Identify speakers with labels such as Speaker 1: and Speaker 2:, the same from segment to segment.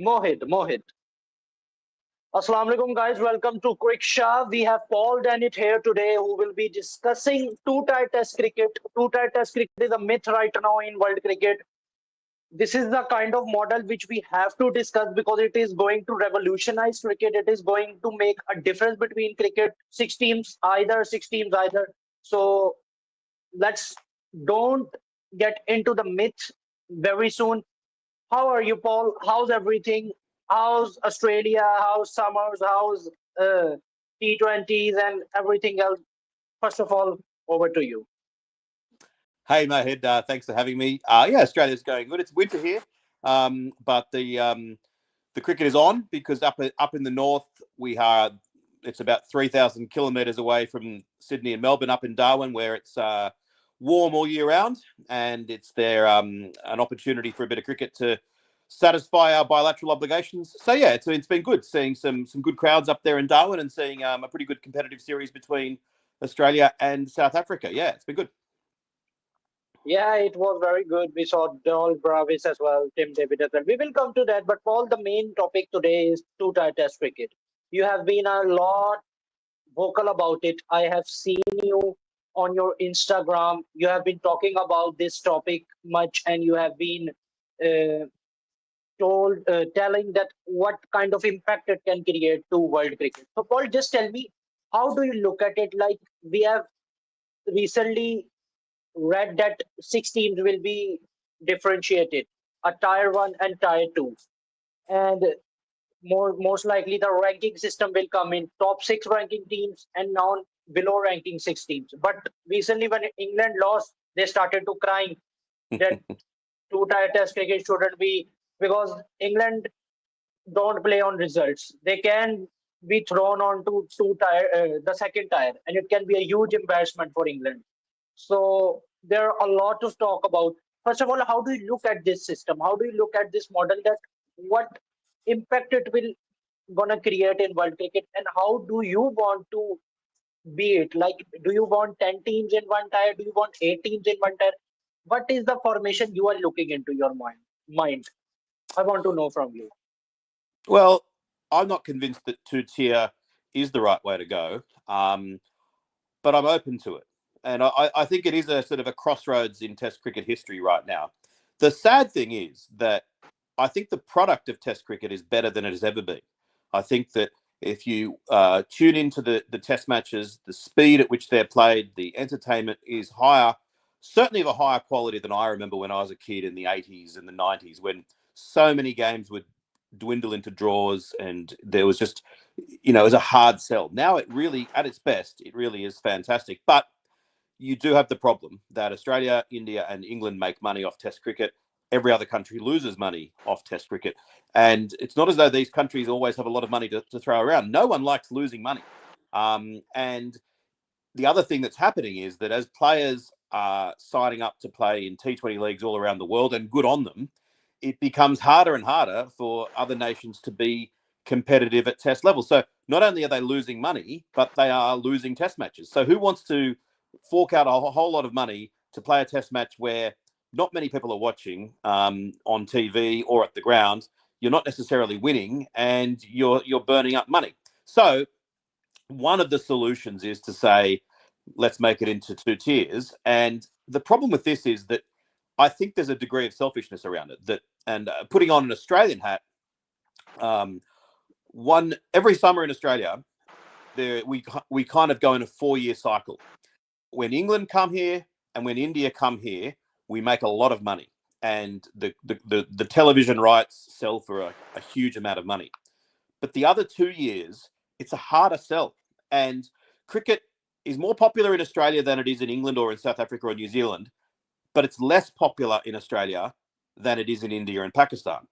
Speaker 1: Mohit. Assalamu alaikum, guys. Welcome to Quick Shah. We have Paul Dennett here today who will be discussing two-tier test cricket. Two-tier test cricket is a myth right now in world cricket. This is the kind of model which we have to discuss because it is going to revolutionize cricket. It is going to make a difference between cricket. Six teams either. So let's don't get into the myth very soon. How are you, Paul? How's everything? How's Australia? How's summers? How's T20s and everything else? First of all, over to you.
Speaker 2: Hey, Mohid, thanks for having me. Yeah, Australia's going good. It's winter here, but the cricket is on because up in the north it's about 3,000 kilometres away from Sydney and Melbourne, up in Darwin, where it's warm all year round, and it's there an opportunity for a bit of cricket to satisfy our bilateral obligations. So yeah, it's been good seeing some good crowds up there in Darwin and seeing a pretty good competitive series between Australia and South Africa. Yeah, it's been good.
Speaker 1: Yeah, it was very good. We saw Donald Bravis as well, Tim David as well. We will come to that, but Paul, the main topic today is two-tier test cricket. You have been a lot vocal about it. I have seen you on your Instagram. You have been talking about this topic much, and you have been uh, telling that what kind of impact it can create to world cricket. So, Paul, just tell me, how do you look at it? Like we have recently read that six teams will be differentiated, a tier one and tier two, and most likely the ranking system will come in top six ranking teams and now below ranking six teams. But recently, when England lost, they started to crying that two-tier test cricket shouldn't be because England don't play on results. They can be thrown onto the second tier, and it can be a huge embarrassment for England. So there are a lot to talk about. First of all, how do you look at this system? How do you look at this model? That what impact it will gonna create in world cricket, and how do you want to be it? Like, do you want 10 teams in one tier? Do you want 8 teams in one tier? What is the formation you are looking into your mind? I want to know from you.
Speaker 2: Well, I'm not convinced that two-tier is the right way to go, but I'm open to it. And I think it is a sort of a crossroads in Test cricket history right now. The sad thing is that I think the product of Test cricket is better than it has ever been. I think that if you tune into the Test matches, the speed at which they're played, the entertainment is higher, certainly of a higher quality than I remember when I was a kid in the 80s and the 90s, when so many games would dwindle into draws and there was just, it was a hard sell. Now it really, at its best, it really is fantastic. But you do have the problem that Australia, India, and England make money off Test cricket. Every other country loses money off Test cricket. And it's not as though these countries always have a lot of money to throw around. No one likes losing money. And the other thing that's happening is that as players are signing up to play in T20 leagues all around the world, and good on them, it becomes harder and harder for other nations to be competitive at Test level. So not only are they losing money, but they are losing Test matches. So who wants to fork out a whole lot of money to play a Test match where not many people are watching on TV or at the ground? You're not necessarily winning, and you're burning up money. So one of the solutions is to say, let's make it into two tiers. And the problem with this is that I think there's a degree of selfishness around it. And putting on an Australian hat, every summer in Australia, we kind of go in a 4-year cycle. When England come here and when India come here, we make a lot of money, and the television rights sell for a huge amount of money. But the other 2 years, it's a harder sell, and cricket is more popular in Australia than it is in England or in South Africa or New Zealand, but it's less popular in Australia than it is in India and Pakistan.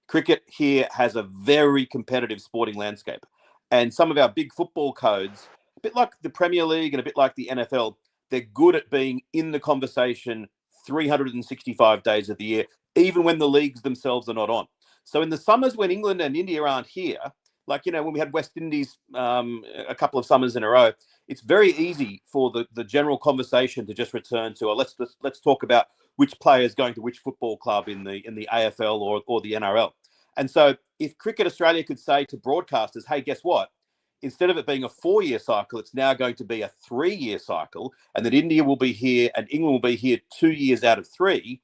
Speaker 2: Cricket here has a very competitive sporting landscape, and some of our big football codes, a bit like the Premier League and a bit like the NFL, they're good at being in the conversation 365 days of the year, even when the leagues themselves are not on. So in the summers when England and India aren't here, like, when we had West Indies a couple of summers in a row, it's very easy for the general conversation to just return to, let's talk about which player is going to which football club in the AFL or the NRL. And so if Cricket Australia could say to broadcasters, hey, guess what? Instead of it being a 4-year cycle, it's now going to be a 3-year cycle, and that India will be here and England will be here 2 years out of 3.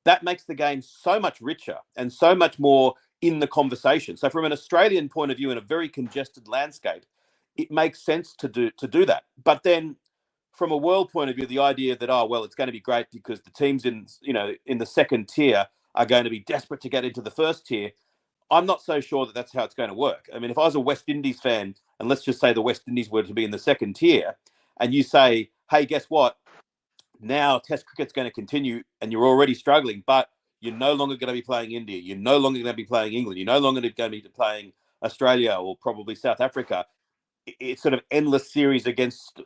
Speaker 2: That makes the game so much richer and so much more in the conversation. So from an Australian point of view, in a very congested landscape, it makes sense to do that. But then from a world point of view, the idea that, oh, well, it's going to be great because the teams in the second tier are going to be desperate to get into the first tier, I'm not so sure that that's how it's going to work. I mean, if I was a West Indies fan, and let's just say the West Indies were to be in the second tier, and you say, hey, guess what? Now Test cricket's going to continue and you're already struggling, but you're no longer going to be playing India. You're no longer going to be playing England. You're no longer going to be playing Australia or probably South Africa. It's sort of endless series against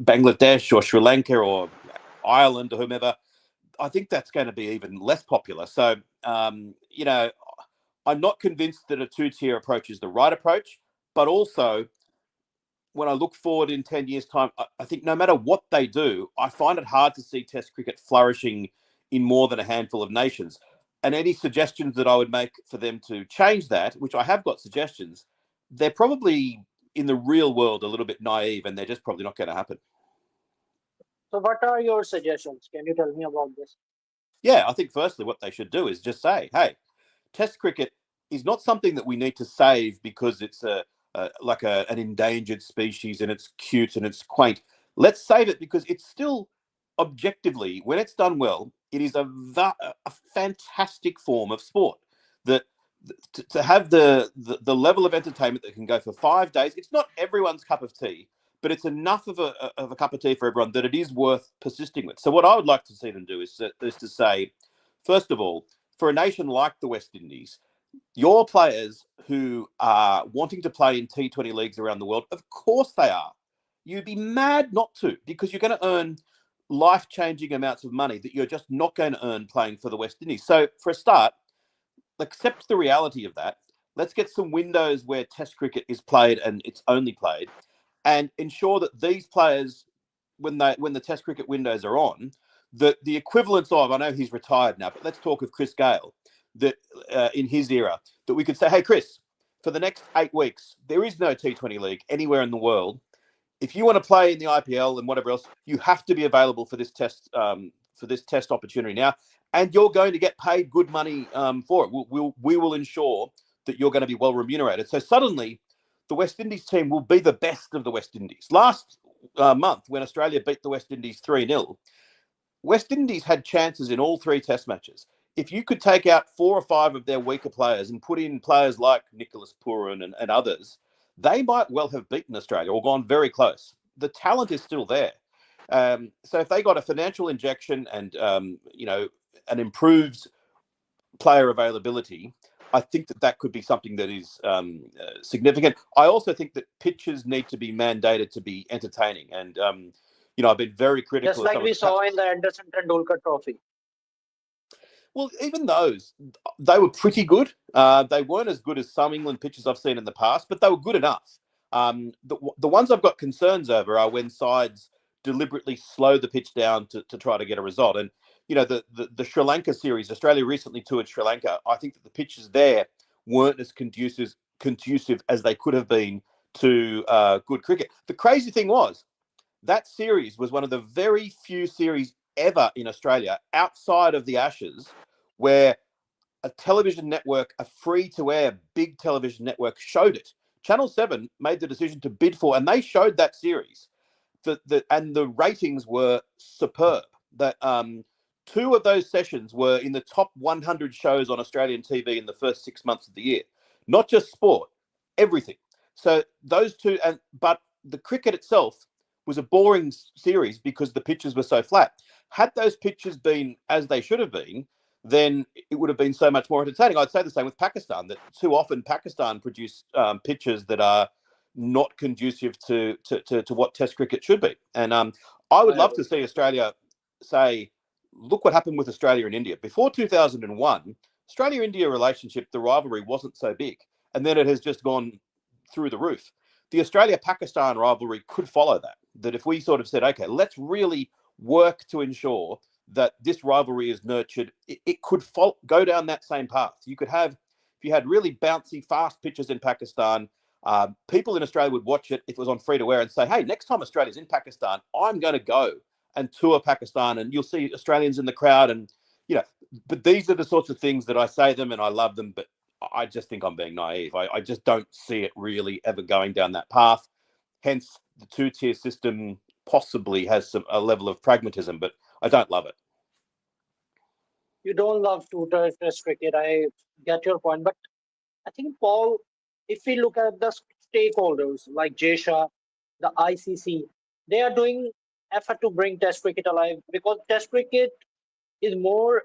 Speaker 2: Bangladesh or Sri Lanka or Ireland or whomever. I think that's going to be even less popular. So, I'm not convinced that a 2-tier approach is the right approach, but also when I look forward in 10 years' time, I think no matter what they do, I find it hard to see Test cricket flourishing in more than a handful of nations. And any suggestions that I would make for them to change that, which I have got suggestions, they're probably in the real world a little bit naive, and they're just probably not going to happen.
Speaker 1: So what are your suggestions? Can you tell me about this?
Speaker 2: Yeah, I think firstly what they should do is just say, hey, Test cricket is not something that we need to save because it's an endangered species and it's cute and it's quaint. Let's save it because it's still objectively, when it's done well, it is a fantastic form of sport. That to have the level of entertainment that can go for 5 days, it's not everyone's cup of tea, but it's enough of a cup of tea for everyone that it is worth persisting with. So what I would like to see them do is to say, first of all, for a nation like the West Indies, your players who are wanting to play in T20 leagues around the world, of course they are. You'd be mad not to, because you're going to earn life-changing amounts of money that you're just not going to earn playing for the West Indies. So for a start, accept the reality of that. Let's get some windows where Test cricket is played and it's only played, and ensure that these players, when the Test cricket windows are on, that the equivalence of, I know he's retired now, but let's talk of Chris Gale, that in his era, that we could say, hey, Chris, for the next 8 weeks, there is no T20 league anywhere in the world. If you want to play in the IPL and whatever else, you have to be available for this test opportunity now, and you're going to get paid good money for it. We will ensure that you're going to be well remunerated. So suddenly, the West Indies team will be the best of the West Indies. Last month, when Australia beat the West Indies 3-0, West Indies had chances in all 3 test matches. If you could take out 4 or 5 of their weaker players and put in players like Nicholas Pooran and others, they might well have beaten Australia or gone very close. The talent is still there. So if they got a financial injection and an improved player availability, I think that could be something that is significant. I also think that pitches need to be mandated to be entertaining, and I've been very critical.
Speaker 1: Just like we saw in the Anderson Tendulkar Trophy.
Speaker 2: Well, even those, they were pretty good. They weren't as good as some England pitches I've seen in the past, but they were good enough. The ones I've got concerns over are when sides deliberately slow the pitch down to try to get a result. And, the Sri Lanka series, Australia recently toured Sri Lanka. I think that the pitches there weren't as conducive as they could have been to good cricket. The crazy thing was, that series was one of the very few series ever in Australia outside of the Ashes where a television network, a free-to-air big television network, showed it. Channel 7 made the decision to bid for, and they showed that series. And the ratings were superb. That 2 of those sessions were in the top 100 shows on Australian TV in the first 6 months of the year. Not just sport, everything. So those 2, but the cricket itself was a boring series because the pitches were so flat. Had those pitches been as they should have been, then it would have been so much more entertaining. I'd say the same with Pakistan, that too often Pakistan produce pitches that are not conducive to what Test cricket should be. And I would love to see Australia say, look what happened with Australia and India. Before 2001, Australia-India relationship, the rivalry wasn't so big. And then it has just gone through the roof. The Australia-Pakistan rivalry could follow that if we sort of said, okay, let's really work to ensure that this rivalry is nurtured, it could go down that same path. You could have, if you had really bouncy, fast pitches in Pakistan, people in Australia would watch it if it was on free to air and say, hey, next time Australia's in Pakistan, I'm going to go and tour Pakistan, and you'll see Australians in the crowd. And, but these are the sorts of things that I say them and I love them, but I just think I'm being naive. I just don't see it really ever going down that path. Hence, the two-tier system possibly has a level of pragmatism, but I don't love it.
Speaker 1: You don't love two-test cricket. I get your point, but I think, Paul, if we look at the stakeholders like JSHA, the ICC, they are doing effort to bring Test cricket alive because Test cricket is more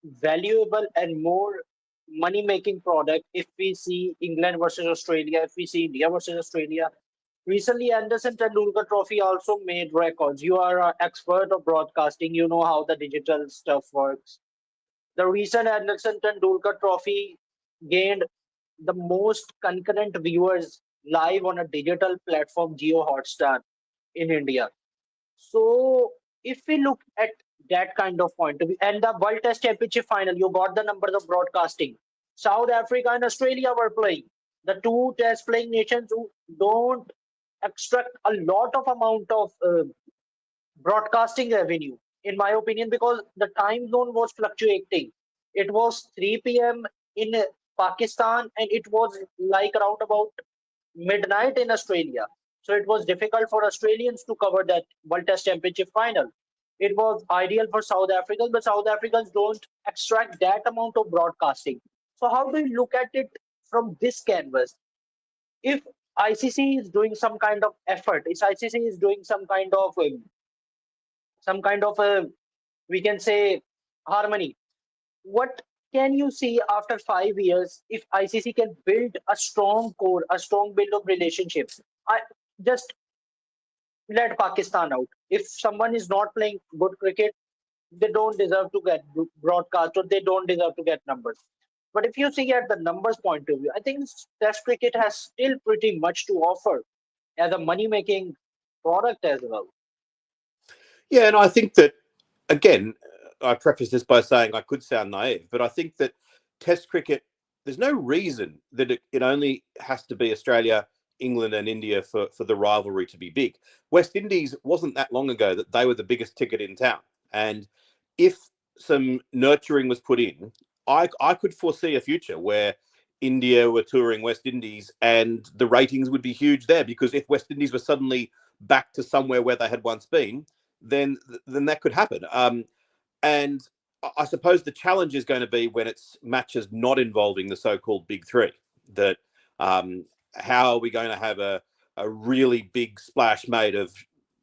Speaker 1: valuable and more money-making product if we see England versus Australia, if we see India versus Australia. Recently, Anderson Tendulkar Trophy also made records. You are an expert of broadcasting. You know how the digital stuff works. The recent Anderson Tendulkar Trophy gained the most concurrent viewers live on a digital platform, Geo Hotstar, in India. So, if we look at that kind of point of view, and the World Test Championship final, you got the numbers of broadcasting. South Africa and Australia were playing. The two test playing nations who don't extract a lot of amount of broadcasting revenue, in my opinion, because the time zone was fluctuating. It was 3 p.m. in Pakistan and it was like around about midnight in Australia. So it was difficult for Australians to cover that World Test Championship final. It was ideal for South Africans, but South Africans don't extract that amount of broadcasting. So how do you look at it from this canvas? If ICC is doing some kind of effort, if ICC is doing some kind of we can say harmony, what can you see after 5 years if ICC can build a strong core, a strong build of relationships? I just let Pakistan out. If someone is not playing good cricket, they don't deserve to get broadcast or they don't deserve to get numbers. But if you see at the numbers point of view, I think Test cricket has still pretty much to offer as a money making product as well.
Speaker 2: Yeah, and I think that, again, I preface this by saying I could sound naive, but I think that Test cricket, there's no reason that it only has to be Australia, England, and India for the rivalry to be big. West Indies wasn't that long ago that they were the biggest ticket in town. And if some nurturing was put in, I could foresee a future where India were touring West Indies and the ratings would be huge there, because if West Indies were suddenly back to somewhere where they had once been, then that could happen. And I suppose the challenge is going to be when it's matches not involving the so-called big three. That how are we going to have a really big splash made of,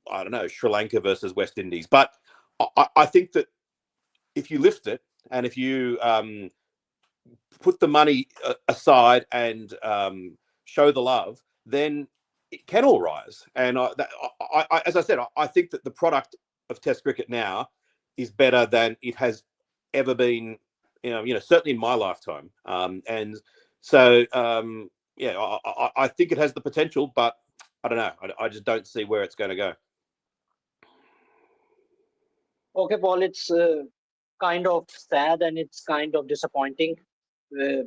Speaker 2: I don't know, Sri Lanka versus West Indies? But I think that if you lift it and if you put the money aside and show the love, then it can all rise. And as I said, I think that the product of Test cricket now is better than it has ever been. Certainly in my lifetime. And so, yeah, I think it has the potential, but I don't know. I just don't see where it's going to go.
Speaker 1: Okay, Paul, it's kind of sad and it's kind of disappointing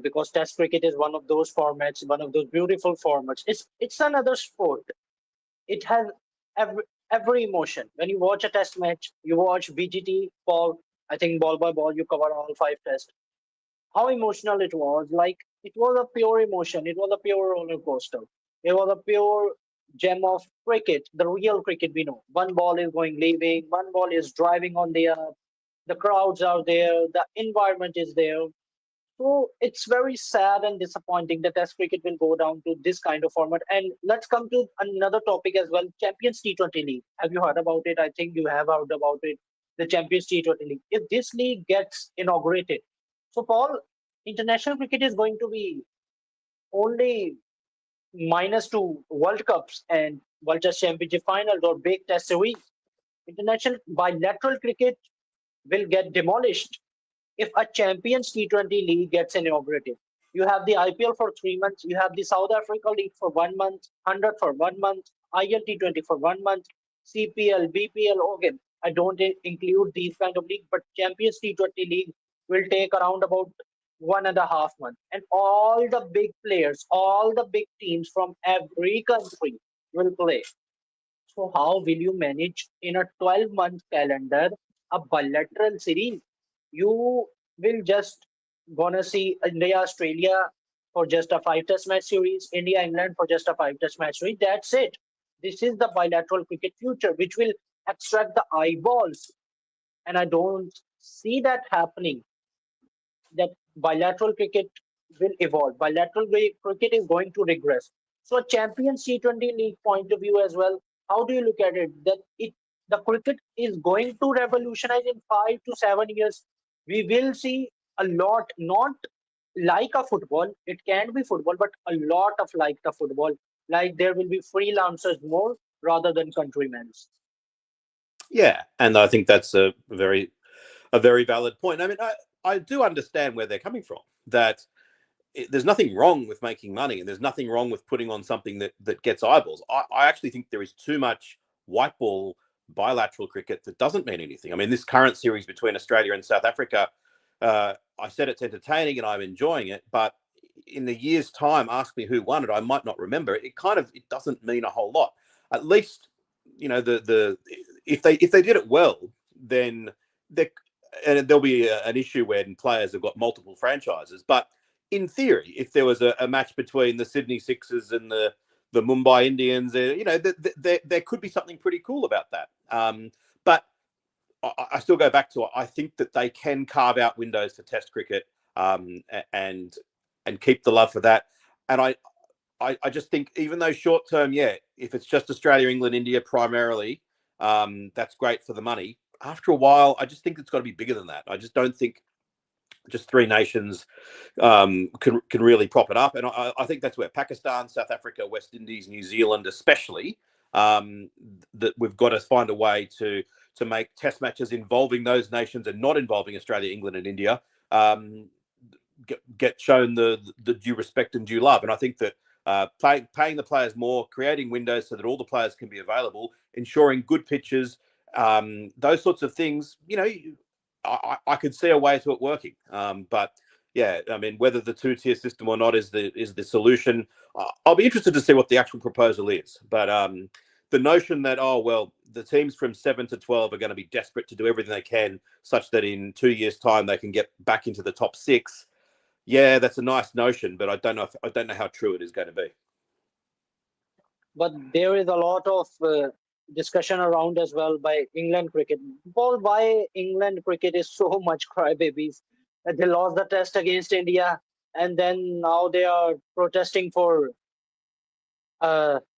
Speaker 1: because Test cricket is one of those formats, one of those beautiful formats. It's another sport. It has every emotion. When you watch a Test match, you watch BGT, Paul. I think ball by ball, you cover all five tests. How emotional it was! Like it was a pure emotion. It was a pure roller coaster. It was a pure gem of cricket, the real cricket we know. One ball is going leaving, one ball is driving on the up. The crowds are there, the environment is there. So it's very sad and disappointing that Test cricket will go down to this kind of format. And let's come to another topic as well. Champions T20 League. Have you heard about it? I think you have heard about it. The Champions T20 League. If this league gets inaugurated, so Paul, international cricket is going to be only minus two World Cups and World Test Championship finals or big Test series. International bilateral cricket will get demolished if a Champions T20 league gets inaugurated. You have the IPL for 3 months, you have the South Africa League for 1 month, 100 for 1 month, ILT20 for 1 month, CPL, BPL. Okay, I don't include these kind of league, but Champions T20 league will take around about 1.5 months, and all the big players, all the big teams from every country will play. So how will you manage in a 12-month calendar a bilateral series? You will just gonna see India, Australia for just a five test match series, India, England for just a five test match series. That's it. This is the bilateral cricket future, which will extract the eyeballs. And I don't see that happening, that bilateral cricket will evolve. Bilateral cricket is going to regress. So, a Champions T20 League point of view as well, how do you look at it? That the cricket is going to revolutionize in 5 to 7 years. We will see a lot, not like a football. It can be football, but a lot of like the football. Like there will be freelancers more rather than countrymen.
Speaker 2: Yeah, and I think that's a very valid point. I mean, I do understand where they're coming from. That there's nothing wrong with making money, and there's nothing wrong with putting on something that gets eyeballs. I actually think there is too much white ball bilateral cricket that doesn't mean anything. I mean, this current series between Australia and South Africa, I said it's entertaining and I'm enjoying it, but in the year's time, ask me who won it, I might not remember it. It doesn't mean a whole lot. At least, the if they did it well, then there and there'll be an issue when players have got multiple franchises. But in theory, if there was a match between the Sydney Sixers and the Mumbai Indians, there could be something pretty cool about that. But I still go back to, I think that they can carve out windows for Test cricket, and keep the love for that. And I just think, even though short term, yeah, if it's just Australia, England, India primarily, that's great for the money. After a while, I just think it's got to be bigger than that. I just don't think just three nations can really prop it up. And I think that's where Pakistan, South Africa, West Indies, New Zealand, especially, that we've got to find a way to make Test matches involving those nations and not involving Australia, England, and India, get shown the due respect and due love. And I think that paying the players more, creating windows so that all the players can be available, ensuring good pitches, those sorts of things, I could see a way to it working. But yeah, I mean, whether the two-tier system or not is the solution, I'll be interested to see what the actual proposal is. But the notion that, oh, well, the teams from 7 to 12 are going to be desperate to do everything they can such that in 2 years' time they can get back into the top six. Yeah, that's a nice notion, but I don't know how true it is going to be.
Speaker 1: But there is a lot of discussion around as well by England cricket. Paul, why England cricket is so much crybabies? They lost the test against India, and then now they are protesting for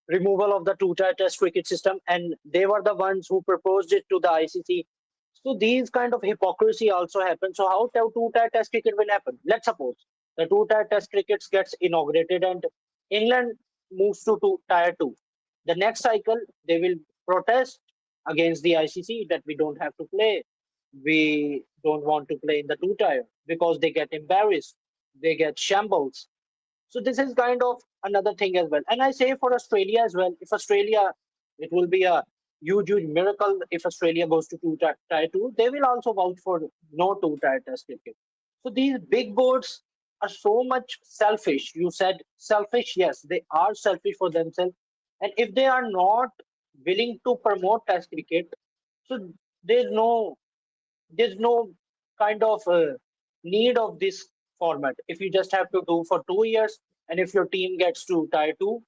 Speaker 1: removal of the two-tier test cricket system, and they were the ones who proposed it to the ICC. So these kind of hypocrisy also happen. So how two-tier test cricket will happen? Let's suppose the two-tier test cricket gets inaugurated and England moves to tier two. The next cycle they will protest against the ICC that we don't have to play. We don't want to play in the two-tier because they get embarrassed. They get shambles. So this is kind of another thing as well. And I say for Australia as well, if Australia, it will be a huge, huge miracle if Australia goes to tier two. They will also vouch for no two-tier test cricket. So these big boards are so much selfish. You said selfish. Yes, they are selfish for themselves. And if they are not willing to promote test cricket, so there's no there's no kind of need of this format. If you just have to do for 2 years, and if your team gets to tier two,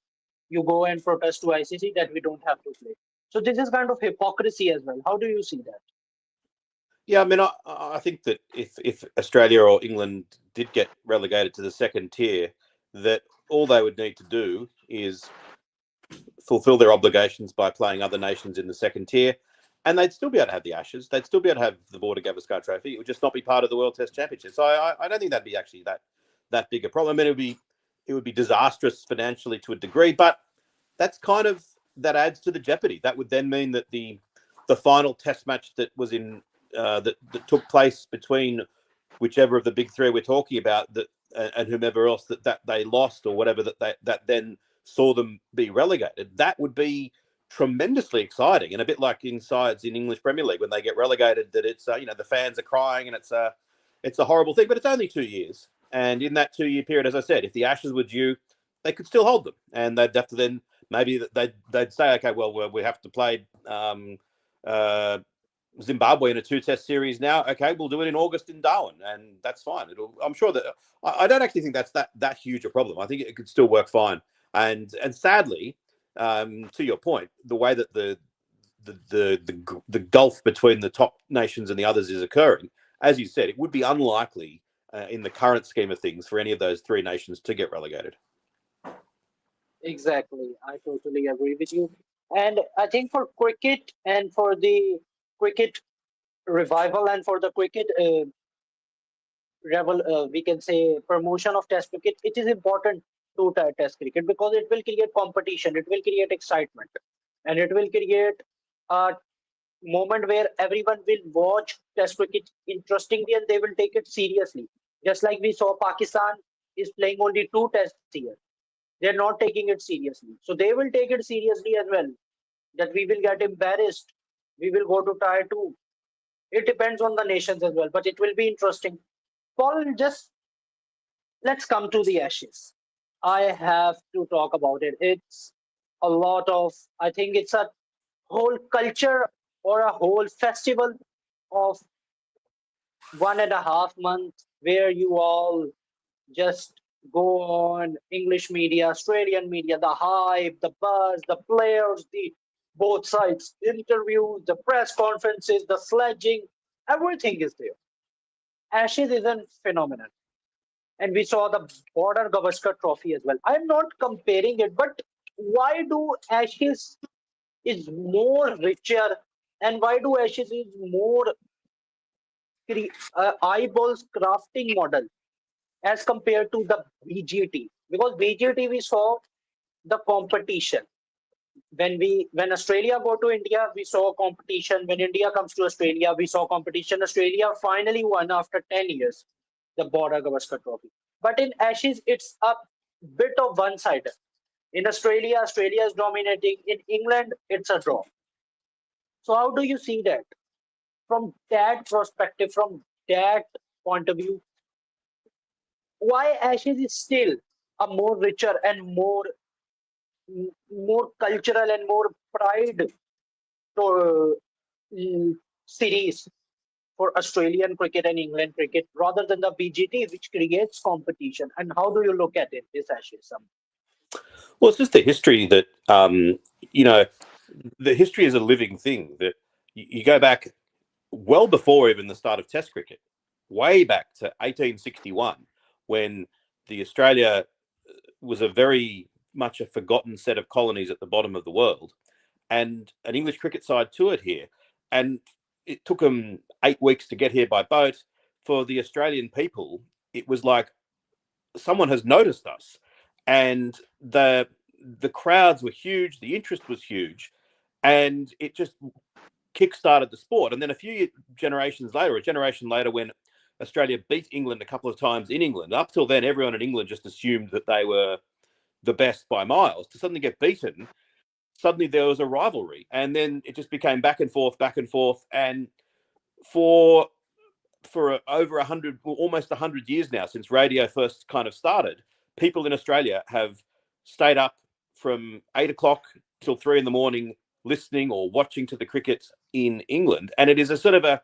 Speaker 1: you go and protest to ICC that we don't have to play. So this is kind of hypocrisy as well. How do you see that?
Speaker 2: Yeah, I mean, I think that if Australia or England did get relegated to the second tier, that all they would need to do is fulfill their obligations by playing other nations in the second tier, and they'd still be able to have the Ashes. They'd still be able to have the Border Gavaskar Trophy. It would just not be part of the World Test Championship. So I don't think that'd be actually that big a problem. I mean, it would be disastrous financially to a degree, but that adds to the jeopardy. That would then mean that the final Test match that was in that took place between whichever of the big three we're talking about, that and whomever else that they lost or whatever, that then saw them be relegated, that would be tremendously exciting, and a bit like in sides in English Premier League when they get relegated, that it's the fans are crying and it's a horrible thing, but it's only 2 years. And in that 2-year period, as I said, if the Ashes were due, they could still hold them, and they'd have to then maybe they'd say, okay, well, we have to play Zimbabwe in a 2-test series now. Okay, we'll do it in August in Darwin, and that's fine. I'm sure that I don't actually think that's that huge a problem. I think it could still work fine. And sadly, to your point, the way that the gulf between the top nations and the others is occurring, as you said, it would be unlikely in the current scheme of things for any of those three nations to get relegated.
Speaker 1: Exactly. I totally agree with you. And I think for cricket and for the cricket revival and for the cricket we can say promotion of test cricket, it is important to test cricket because it will create competition, it will create excitement, and it will create a moment where everyone will watch test cricket interestingly and they will take it seriously. Just like we saw Pakistan is playing only two tests here. They're not taking it seriously. So they will take it seriously as well. That we will get embarrassed. We will go to tier two. It depends on the nations as well, but it will be interesting. Paul, just let's come to the Ashes. I have to talk about it. It's a lot of, I think it's a whole culture or a whole festival of 1.5 months where you all just go on English media, Australian media, the hype, the buzz, the players, the both sides interviews, the press conferences, the sledging, everything is there. Ashes is a phenomenon. And we saw the Border Gavaskar Trophy as well. I'm not comparing it, but why do Ashes is more richer and why do Ashes is more eyeballs crafting model as compared to the BGT? Because BGT we saw the competition. When Australia go to India, we saw competition. When India comes to Australia, we saw competition. Australia finally won after 10 years the Border Gavaskar Trophy. But in Ashes, it's a bit of one-sided. In Australia, Australia is dominating. In England, it's a draw. So how do you see that? From that perspective, from that point of view, why Ashes is still a more richer and more cultural and more pride series for Australian cricket and England cricket rather than the BGT, which creates competition. And how do you look at it, this Ashes?
Speaker 2: Well, it's just the history that you know. The history is a living thing. That you go back well before even the start of Test cricket, way back to 1861, when the Australia was a very much a forgotten set of colonies at the bottom of the world, and an English cricket side toured here, and it took them 8 weeks to get here by boat. For the Australian people, it was like someone has noticed us, and the crowds were huge, the interest was huge, and it just kick-started the sport. And then a few generations later, a generation later, when Australia beat England a couple of times in England, up till then, everyone in England just assumed that they were the best by miles. To suddenly get beaten, suddenly there was a rivalry, and then it just became back and forth. And for over 100, almost 100 years now since radio first kind of started, people in Australia have stayed up from 8 o'clock till 3 in the morning listening or watching to the cricket in England. And it is a sort of a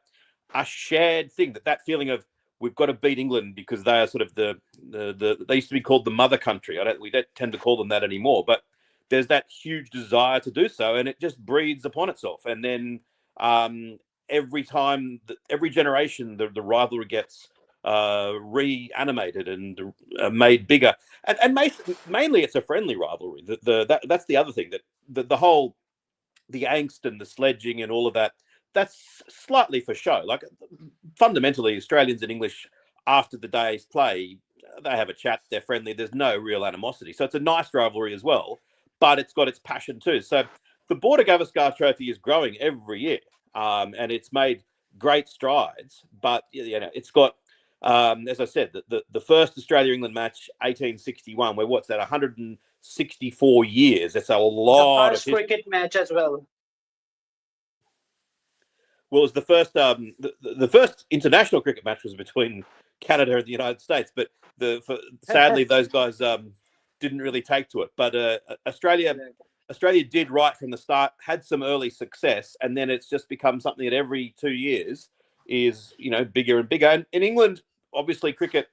Speaker 2: shared thing, that feeling of we've got to beat England because they are sort of they used to be called the mother country. We don't tend to call them that anymore, but there's that huge desire to do so, and it just breeds upon itself. And then every time, every generation, the rivalry gets reanimated and made bigger. And mainly it's a friendly rivalry. That's the other thing, that the whole the angst and the sledging and all of that, that's slightly for show. Like, fundamentally, Australians and English, after the day's play, they have a chat, they're friendly, there's no real animosity. So it's a nice rivalry as well, but it's got its passion too. So the Border Gavaskar Trophy is growing every year, and it's made great strides. But it's got, as I said, the first Australia-England match, 1861. Where what's that? 164 years. It's a
Speaker 1: The
Speaker 2: lot of
Speaker 1: first
Speaker 2: history.
Speaker 1: cricket match as well.
Speaker 2: Well, it was the first international cricket match was between Canada and the United States. But sadly, those guys didn't really take to it. But Australia did right from the start, had some early success, and then it's just become something that every 2 years is bigger and bigger. And in England, obviously, cricket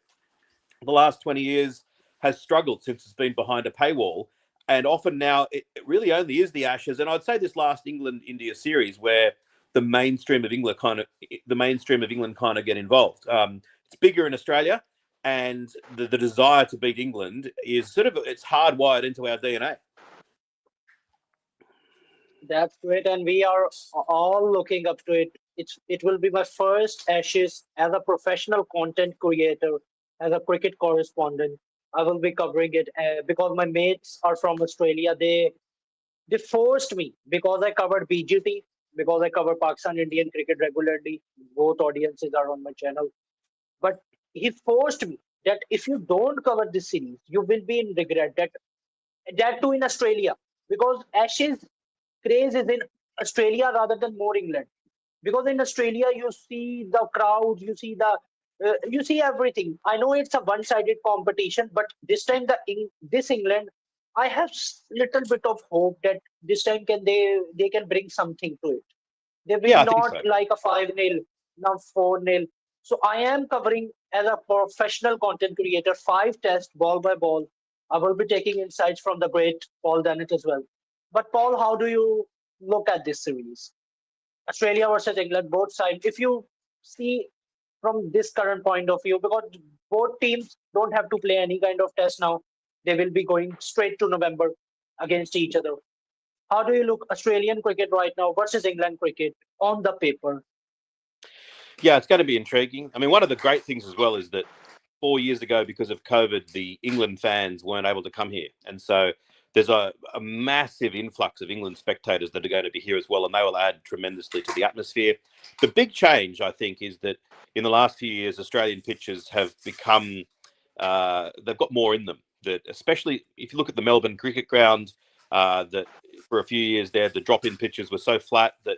Speaker 2: the last 20 years has struggled since it's been behind a paywall. And often now it really only is the Ashes. And I'd say this last England-India series where the mainstream of England kind of get involved. It's bigger in Australia, and the desire to beat England is it's hardwired into our DNA.
Speaker 1: That's great, and we are all looking up to it. It will be my first Ashes as a professional content creator, as a cricket correspondent. I will be covering it because my mates are from Australia. They forced me because I covered BGT, because I cover Pakistan Indian cricket regularly. Both audiences are on my channel, but he forced me that if you don't cover this series, you will be in regret. That too in Australia, because Ashes craze is in Australia rather than more England. Because in Australia you see the crowds, you see everything. I know it's a one-sided competition, but this time this England, I have little bit of hope that this time they can bring something to it. They will
Speaker 2: Yeah, I think
Speaker 1: not
Speaker 2: so.
Speaker 1: like a 5-0, now 4-0. So I am covering as a professional content creator 5 tests ball by ball. I will be taking insights from the great Paul Dennett as well. But Paul, how do you look at this series? Australia versus England, both sides. If you see from this current point of view, because both teams don't have to play any kind of test now, they will be going straight to November against each other. How do you look Australian cricket right now versus England cricket on the paper?
Speaker 2: Yeah, it's going to be intriguing. I mean, one of the great things as well is that 4 years ago, because of COVID, the England fans weren't able to come here. And so there's a massive influx of England spectators that are going to be here as well, and they will add tremendously to the atmosphere. The big change, I think, is that in the last few years, Australian pitches have become, they've got more in them. That especially if you look at the Melbourne Cricket Ground, that for a few years there, the drop-in pitches were so flat that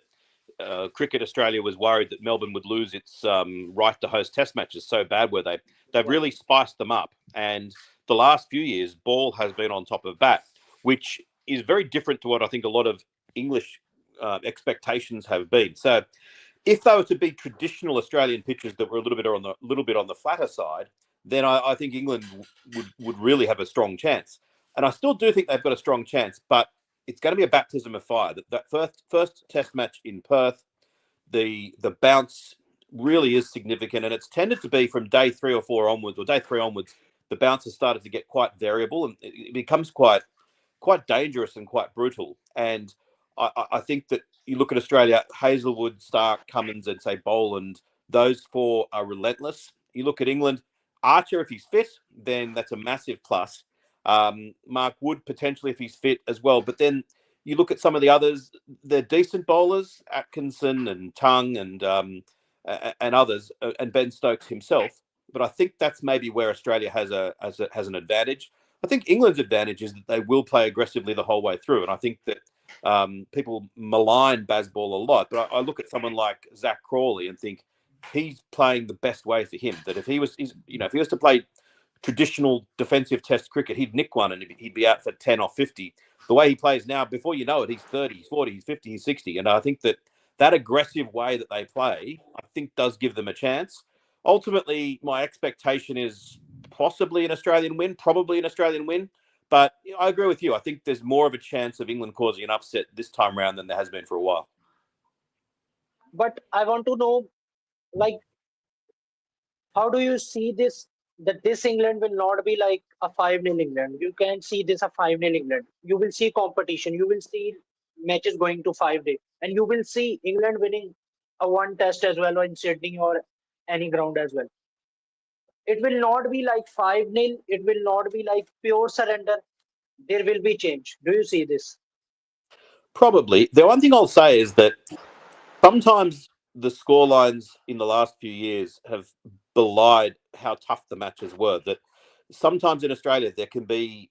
Speaker 2: Cricket Australia was worried that Melbourne would lose its right to host Test matches. So bad were they. They've
Speaker 1: Right.
Speaker 2: really spiced them up, and the last few years, ball has been on top of bat, which is very different to what I think a lot of English expectations have been. So, if they were to be traditional Australian pitches that were a little bit on the flatter side, then I think England would really have a strong chance. And I still do think they've got a strong chance, but it's going to be a baptism of fire. That first Test match in Perth, the bounce really is significant, and it's tended to be from day 3 or 4 onwards, or day 3 onwards. The bounce has started to get quite variable, and it becomes quite dangerous and quite brutal. And I think that you look at Australia, Hazelwood, Stark, Cummins, and say Boland, those four are relentless. You look at England, Archer, if he's fit, then that's a massive plus. Mark Wood, potentially, if he's fit as well. But then you look at some of the others, they're decent bowlers, Atkinson and Tongue and others, and Ben Stokes himself. But I think that's maybe where Australia has an advantage. I think England's advantage is that they will play aggressively the whole way through, and I think that people malign Bazball a lot. But I look at someone like Zach Crawley and think he's playing the best way for him. That if if he was to play traditional defensive Test cricket, he'd nick one and he'd be out for 10 or 50. The way he plays now, before you know it, he's 30, he's 40, he's 50, he's 60, and I think that aggressive way that they play, I think, does give them a chance. Ultimately, my expectation is possibly an Australian win, probably an Australian win. But I agree with you. I think there's more of a chance of England causing an upset this time around than there has been for a while.
Speaker 1: But I want to know, like, how do you see this? That this England will not be like a 5-0 England. You can't see this a 5-0 England. You will see competition. You will see matches going to 5 day, and you will see England winning a one test as well, or in Sydney or any ground as well. It will not be like 5-0. It will not be like pure surrender. There will be change. Do you see this?
Speaker 2: Probably. The one thing I'll say is that sometimes the scorelines in the last few years have belied how tough the matches were. That sometimes in Australia there can be,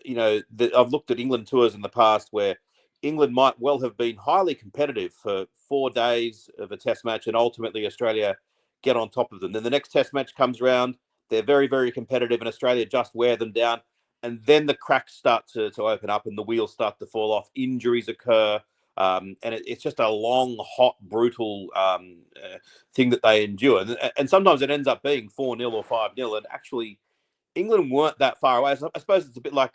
Speaker 2: I've looked at England tours in the past where England might well have been highly competitive for 4 days of a Test match, and ultimately Australia get on top of them. Then the next test match comes around, they're very, very competitive, and Australia just wear them down. And then the cracks start to open up and the wheels start to fall off. Injuries occur. And it's just a long, hot, brutal thing that they endure. And sometimes it ends up being 4-0 or 5-0. And actually, England weren't that far away. I suppose it's a bit like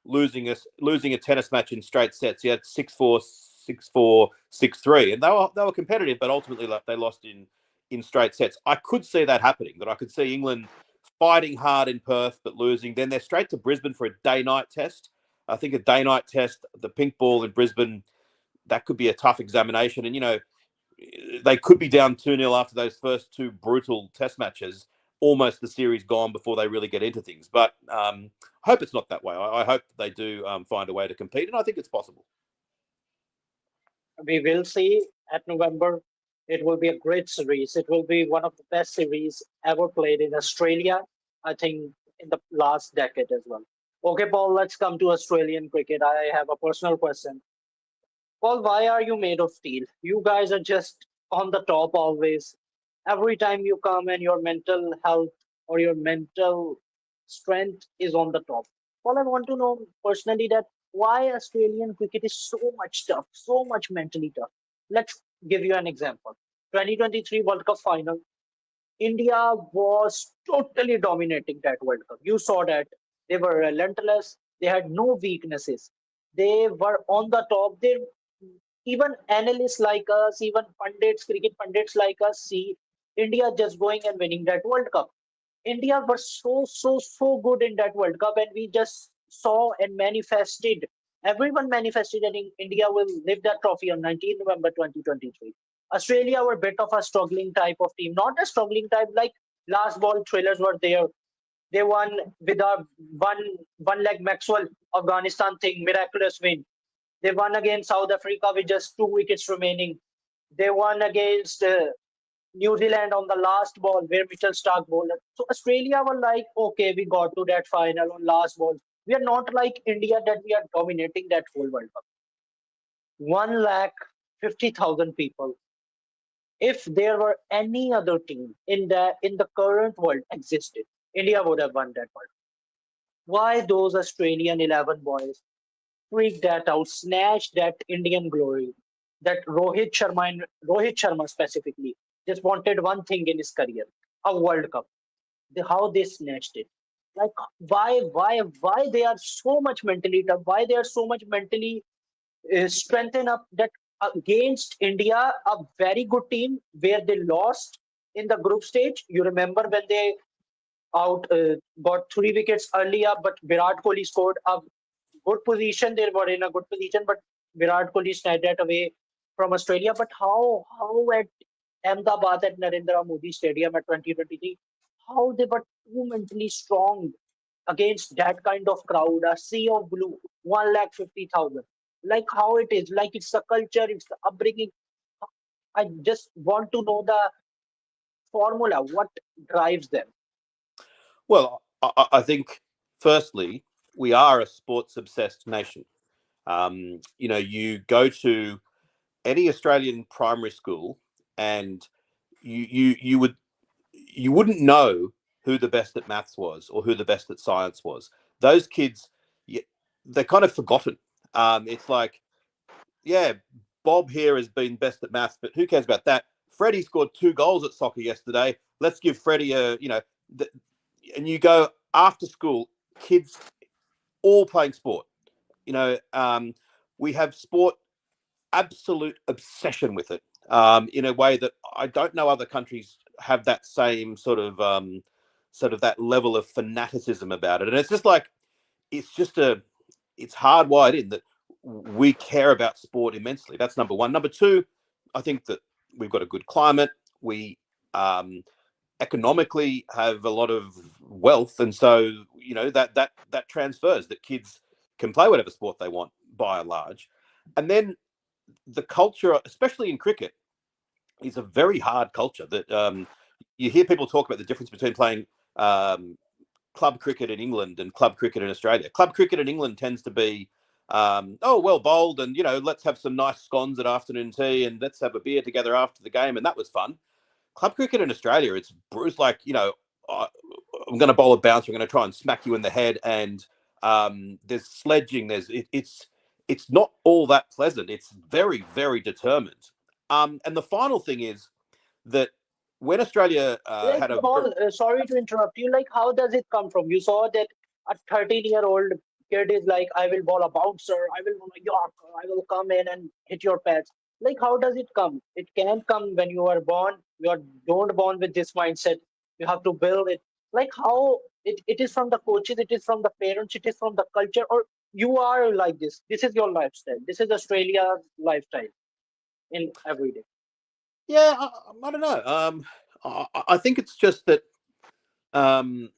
Speaker 2: losing a tennis match in straight sets. You had 6-4, 6-4, 6-3, and they were competitive, but ultimately they lost in straight sets. I could see that happening. That I could see England fighting hard in Perth but losing. Then they're straight to Brisbane for a day-night test. I think a day-night test, the pink ball in Brisbane, that could be a tough examination. And they could be down 2-0 after those first two brutal test matches, almost the series gone before they really get into things. But I hope it's not that way. I hope they do find a way to compete, and I think it's possible.
Speaker 1: We will see at November. It will be a great series. It will be one of the best series ever played in Australia, I think, in the last decade as well. Okay, Paul, let's come to Australian cricket. I have a personal question. Paul, why are you made of steel? You guys are just on the top always. Every time you come and your mental health or your mental strength is on the top. Paul, I want to know personally that why Australian cricket is so much tough, so much mentally tough. Let's give you an example. 2023 World Cup final. India was totally dominating that World Cup. You saw that they were relentless. They had no weaknesses. They were on the top. They even analysts like us, even pundits, cricket pundits like us, see India just going and winning that World Cup. India were so good in that World Cup, and we just saw and manifested. Everyone manifested that India will lift that trophy on 19 November 2023. Australia were a bit of a struggling type of team, not a struggling type like last ball thrillers were there. They won with a one leg Maxwell Afghanistan thing, miraculous win. They won against South Africa with just 2 wickets remaining. They won against New Zealand on the last ball where Mitchell Stark bowled. So Australia were like, okay, we got to that final on last ball. We are not like India that we are dominating that whole World Cup. 150,000 people. If there were any other team in the current world existed, India would have won that World Cup. Why those Australian 11 boys freak that out, snatch that Indian glory, that Rohit Sharma specifically just wanted one thing in his career, a World Cup. How they snatched it. Like why they are so much mentally tough, why they are so much mentally strengthened up that against India, a very good team where they lost in the group stage. You remember when they out got 3 wickets early up, but Virat Kohli scored a good position. They were in a good position, but Virat Kohli snatched that away from Australia. But how at Ahmedabad at Narendra Modi Stadium at 2023, how they were too mentally strong against that kind of crowd, a sea of blue, 150,000. Like how it is, like it's the culture, it's the upbringing. I just want to know the formula, what drives them.
Speaker 2: Well, I think firstly we are a sports obsessed nation. You go to any Australian primary school, and you wouldn't know who the best at maths was or who the best at science was. Those kids, they're kind of forgotten. It's like, yeah, Bob here has been best at maths, but who cares about that? Freddie scored 2 goals at soccer yesterday. Let's give Freddie and you go after school, kids all playing sport. We have sport absolute obsession with it, in a way that I don't know other countries have that same sort of that level of fanaticism about it. And it's just like it's hardwired in that we care about sport immensely. That's number one. Number two, I think that we've got a good climate. We economically have a lot of wealth, and so that transfers, that kids can play whatever sport they want by and large. And then the culture, especially in cricket, is a very hard culture. That you hear people talk about the difference between playing club cricket in England and club cricket in Australia. Club cricket in England tends to be, well bowled, and let's have some nice scones at afternoon tea, and let's have a beer together after the game, and that was fun. club cricket in Australia, it's Bruce, like, I'm going to bowl a bouncer, I'm going to try and smack you in the head, and there's sledging, it's not all that pleasant. It's very, very determined. And the final thing is that when Australia
Speaker 1: Like
Speaker 2: had a
Speaker 1: Paul, sorry to interrupt you. Like, how does it come from? You saw that a 13-year-old kid is like, I will bowl a bouncer, I will bowl a yorker, I will come in and hit your pads. Like, how does it come? It can come when you are born. You are don't born with this mindset. You have to build it. Like how it is from the coaches, it is from the parents, it is from the culture, or you are like this. This is your lifestyle. This is Australia's lifestyle in every day.
Speaker 2: yeah, I don't know. I think it's just that um,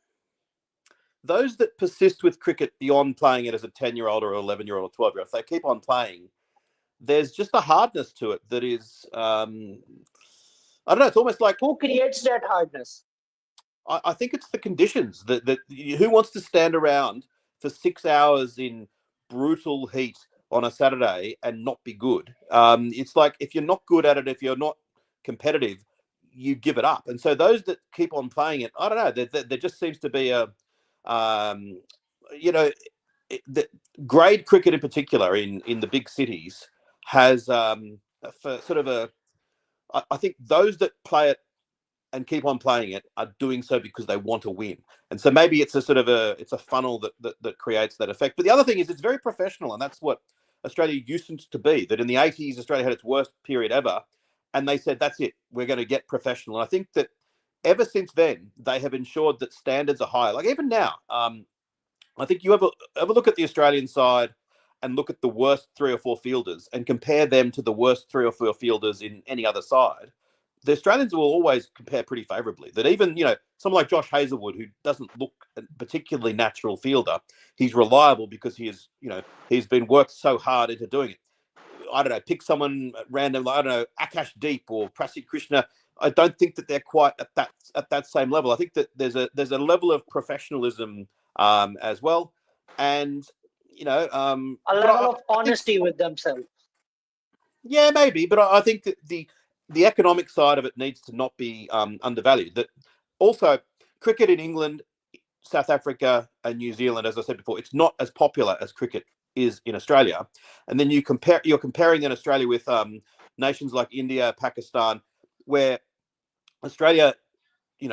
Speaker 2: those that persist with cricket beyond playing it as a 10-year-old or 11-year-old or 12-year-old, if they keep on playing, there's just a hardness to it that is, I don't know. It's almost like,
Speaker 1: Who creates that hardness?
Speaker 2: I think it's the conditions that who wants to stand around for 6 hours in brutal heat on a Saturday and not be good. It's like, if you're not good at it, if you're not competitive, you give it up. And so those that keep on playing it, I don't know. There just seems to be a, um, you know, the grade cricket in particular in the big cities has, for sort of a. I think those that play it and keep on playing it are doing so because they want to win. And so maybe it's a sort of it's a funnel that creates that effect. But the other thing is, it's very professional, and that's what Australia used to be. That in the 80s, Australia had its worst period ever, and they said, that's it, we're going to get professional. And I think that ever since then, they have ensured that standards are higher. Like even now, I think you ever look at the Australian side and look at the worst three or four fielders and compare them to the worst three or four fielders in any other side. The Australians will always compare pretty favourably. That even, someone like Josh Hazlewood, who doesn't look a particularly natural fielder, he's reliable because he's been worked so hard into doing it. I don't know, pick someone random, I don't know, Akash Deep or Prasid Krishna. I don't think that they're quite at that same level. I think that there's a level of professionalism as well, and
Speaker 1: A
Speaker 2: but
Speaker 1: level of
Speaker 2: I think,
Speaker 1: honesty with themselves.
Speaker 2: yeah, maybe, but I think that the economic side of it needs to not be undervalued. That also, cricket in England, South Africa, and New Zealand, as I said before, it's not as popular as cricket is in Australia. And then you're comparing in Australia with nations like India, Pakistan, where Australia,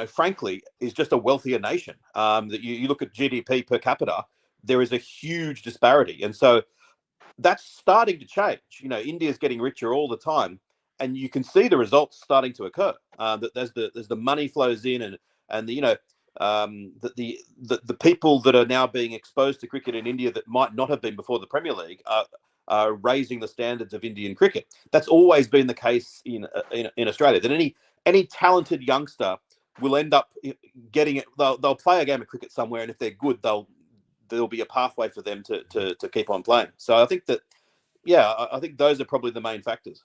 Speaker 2: frankly, is just a wealthier nation. That you look at GDP per capita, there is a huge disparity, and so that's starting to change. India's getting richer all the time, and you can see the results starting to occur. That there's the money flows in, and the people that are now being exposed to cricket in India that might not have been before the Premier League are raising the standards of Indian cricket. That's always been the case in Australia. That any talented youngster will end up getting it. They'll play a game of cricket somewhere, and if they're good, there'll be a pathway for them to keep on playing. So I think that, yeah, I think those are probably the main factors.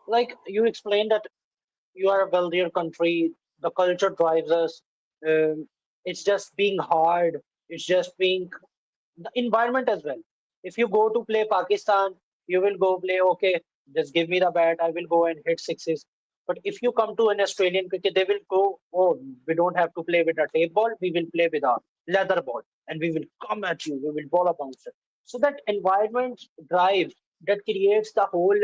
Speaker 1: Like you explained that you are a wealthier country, the culture drives us. It's just being hard. It's just being the environment as well. If you go to play Pakistan, you will go play, okay, just give me the bat, I will go and hit sixes. But if you come to an Australian cricket, they will go, oh, we don't have to play with a tape ball, we will play with a leather ball and we will come at you, we will ball a bouncer. So that environment drive that creates the whole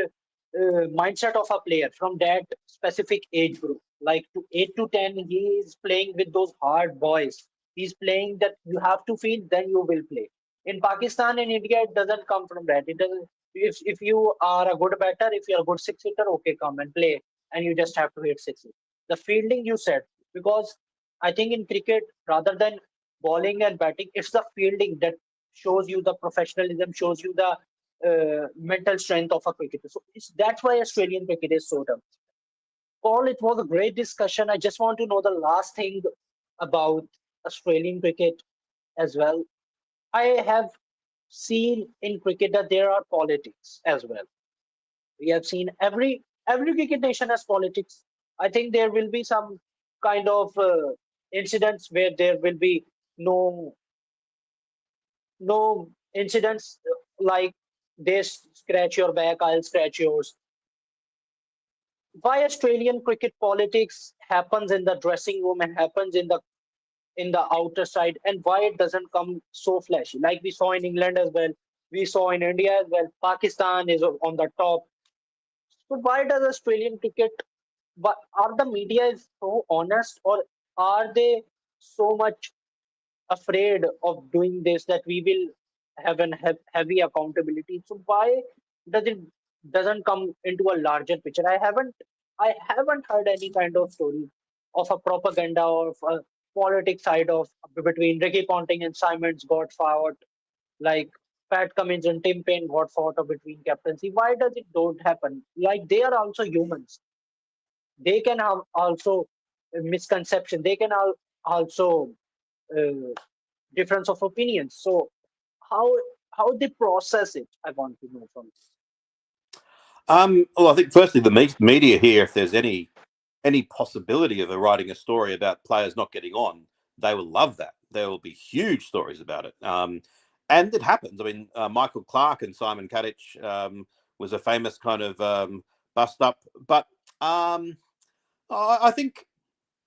Speaker 1: mindset of a player from that specific age group. Like to 8 to 10, he is playing with those hard boys. He's playing that you have to feel, then you will play. In Pakistan and India, it doesn't come from that. It doesn't. If you are a good batter, if you're a good six hitter, okay, come and play, and you just have to hit sixes. The fielding you said, because I think in cricket, rather than bowling and batting, it's the fielding that shows you the professionalism, shows you the mental strength of a cricketer. So that's why Australian cricket is so tough. Paul, it was a great discussion. I just want to know the last thing about Australian cricket as well. I have seen in cricket that there are politics as well. We have seen every cricket nation has politics. I think there will be some kind of incidents where there will be no no incidents like they scratch your back, I'll scratch yours. why Australian cricket politics happens in the dressing room and happens in the outer side, and why it doesn't come so flashy like we saw in England as well, we saw in India as well. Pakistan is on the top. So why does Australian cricket? But are the media is so honest, or are they so much afraid of doing this that we will have an heavy accountability? So why does it doesn't come into a larger picture? I haven't heard any kind of story of a propaganda or of a politics side of between Ricky Ponting and Simons got fought, like Pat Cummins and Tim Payne got fought or between captaincy. Why does it don't happen? Like they are also humans. They can have also misconception. They can also uh, difference of opinions. So how how they process it, I want to know from this.
Speaker 2: Well, I think firstly the media here, if there's any possibility of writing a story about players not getting on, they will love that. There will be huge stories about it. And it happens. I mean, Michael Clark and Simon Kadich was a famous kind of bust up. But I think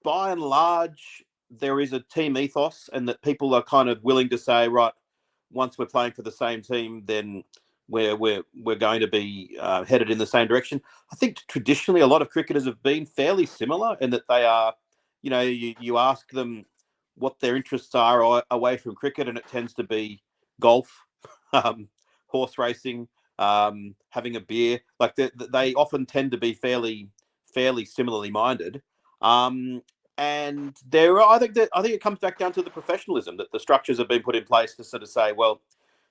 Speaker 2: by and large, there is a team ethos, and that people are kind of willing to say, right, once we're playing for the same team, then we're going to be headed in the same direction. I think traditionally a lot of cricketers have been fairly similar in that they are, you ask them what their interests are away from cricket, and it tends to be golf, um, horse racing, having a beer. Like they often tend to be fairly similarly minded. Um, and I think it comes back down to the professionalism that the structures have been put in place to sort of say, well,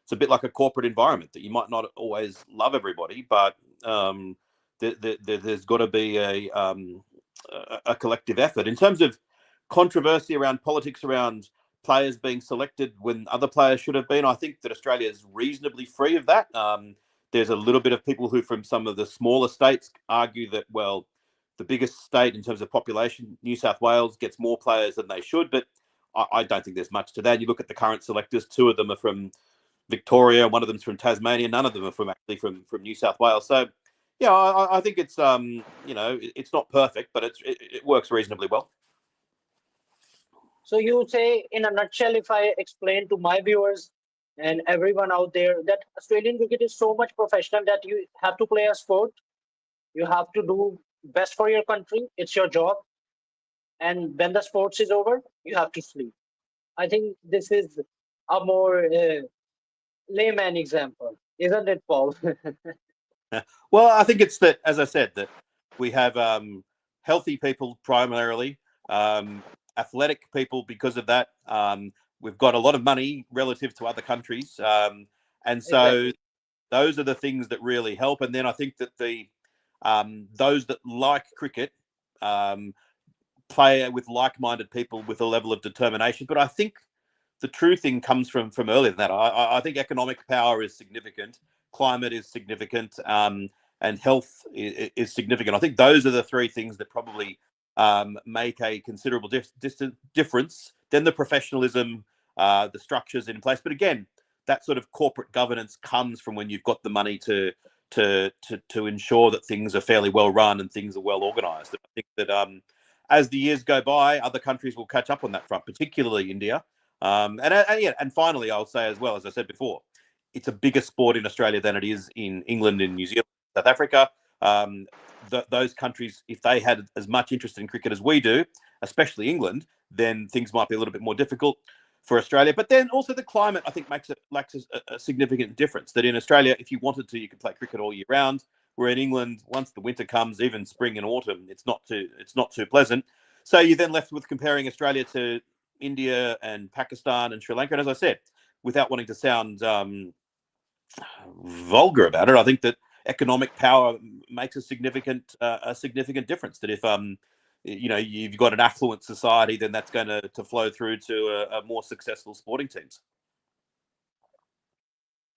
Speaker 2: it's a bit like a corporate environment that you might not always love everybody, but there's got to be a collective effort. In terms of controversy around politics around players being selected when other players should have been, I think that Australia is reasonably free of that. There's a little bit of people who, from some of the smaller states, argue that, well, the biggest state in terms of population, New South Wales, gets more players than they should, but I don't think there's much to that. You look at the current selectors; two of them are from Victoria, one of them's from Tasmania, none of them are from New South Wales. So, yeah, I think it's it's not perfect, but it works reasonably well.
Speaker 1: So you say in a nutshell, if I explain to my viewers and everyone out there that Australian cricket is so much professional that you have to play a sport, you have to do best for your country, it's your job, and when the sports is over, you have to sleep. I think this is a more layman example, isn't it, Paul?
Speaker 2: Well, I think it's that, as I said, that we have healthy people primarily, athletic people because of that. We've got a lot of money relative to other countries, and so
Speaker 1: Exactly.
Speaker 2: those are the things that really help. And then I think that the those that like cricket um, play with like-minded people with a level of determination. But I think the true thing comes from earlier than that. I think economic power is significant, climate is significant, and health is significant. I think those are the three things that probably make a considerable difference. Then the professionalism, the structures in place. But again, that sort of corporate governance comes from when you've got the money to ensure that things are fairly well run and things are well organised. I think that as the years go by, other countries will catch up on that front, particularly India. Yeah, and finally, I'll say as well, as I said before, it's a bigger sport in Australia than it is in England and New Zealand, South Africa. Um, those countries, if they had as much interest in cricket as we do, especially England, then things might be a little bit more difficult for Australia. But then also the climate, I think, makes a significant difference. That in Australia, if you wanted to, you could play cricket all year round. Where in England, once the winter comes, even spring and autumn, it's not too pleasant. So you're then left with comparing Australia to India and Pakistan and Sri Lanka. And as I said, without wanting to sound vulgar about it, I think that economic power makes a significant difference. That if you've got an affluent society, then that's going to flow through to a more successful sporting teams.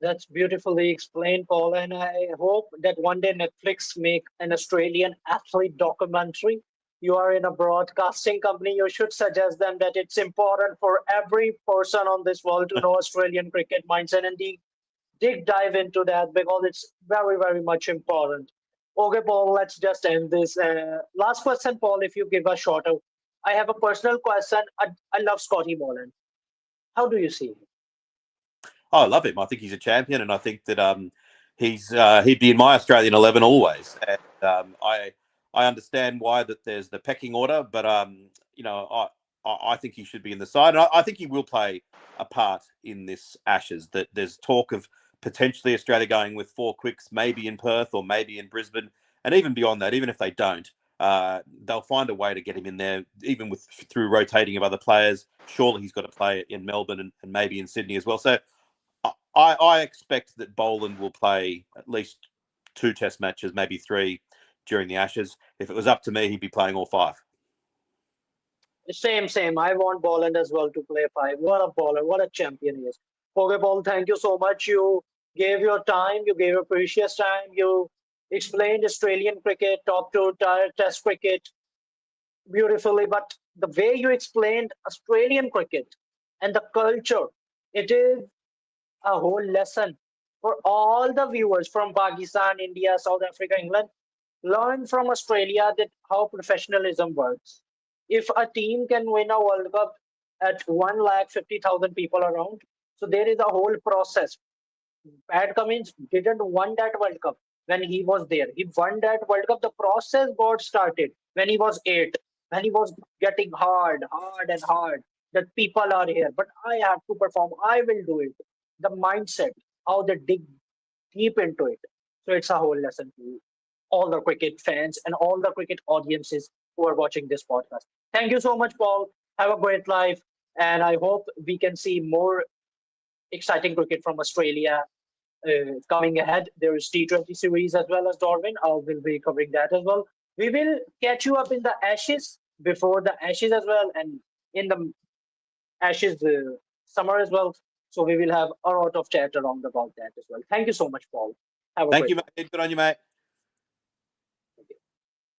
Speaker 1: That's beautifully explained, Paul. And I hope that one day Netflix make an Australian athlete documentary. You are in a broadcasting company. You should suggest them that it's important for every person on this world to know Australian cricket mindset and dig dive into that because it's very, very much important. Okay, Paul, let's just end this. Last question, Paul, if you give a short out. I have a personal question. I love Scotty Boland. How do you see him?
Speaker 2: Oh, I love him. I think he's a champion, and I think that he'd be in my Australian 11 always. And I understand why that there's the pecking order, but you know, I think he should be in the side, and I think he will play a part in this Ashes. That there's talk of potentially Australia going with 4 quicks, maybe in Perth or maybe in Brisbane, and even beyond that, even if they don't, they'll find a way to get him in there, even with through rotating of other players. Surely he's got to play in Melbourne and maybe in Sydney as well. So I expect that Boland will play at least 2 Test matches, maybe 3 during the Ashes. If it was up to me, he'd be playing all 5.
Speaker 1: Same, same. I want Boland as well to play five. What a baller, what a champion he is. Okay, Paul, thank you so much. You gave your time, you gave your precious time. You explained Australian cricket, top to test cricket beautifully. But the way you explained Australian cricket and the culture, it is a whole lesson for all the viewers from Pakistan, India, South Africa, England. Learn from Australia that how professionalism works. If a team can win a World Cup at 1,50,000 people around, so there is a whole process. Pat Cummins didn't won that World Cup when he was there. He won that World Cup. The process got started when he was 8, when he was getting hard, hard and hard. That people are here, but I have to perform. I will do it. The mindset, how they dig deep into it. So it's a whole lesson to all the cricket fans and all the cricket audiences who are watching this podcast. Thank you so much, Paul. Have a great life. And I hope we can see more exciting cricket from Australia coming ahead. There is T20 series as well as Darwin. I will be covering that as well. We will catch you up in the Ashes, before the Ashes as well, and in the Ashes summer as well. So we will have a lot of chat around about that as well. Thank you so much, Paul. Have a
Speaker 2: Thank
Speaker 1: great
Speaker 2: you,
Speaker 1: one.
Speaker 2: mate. Good on you, mate.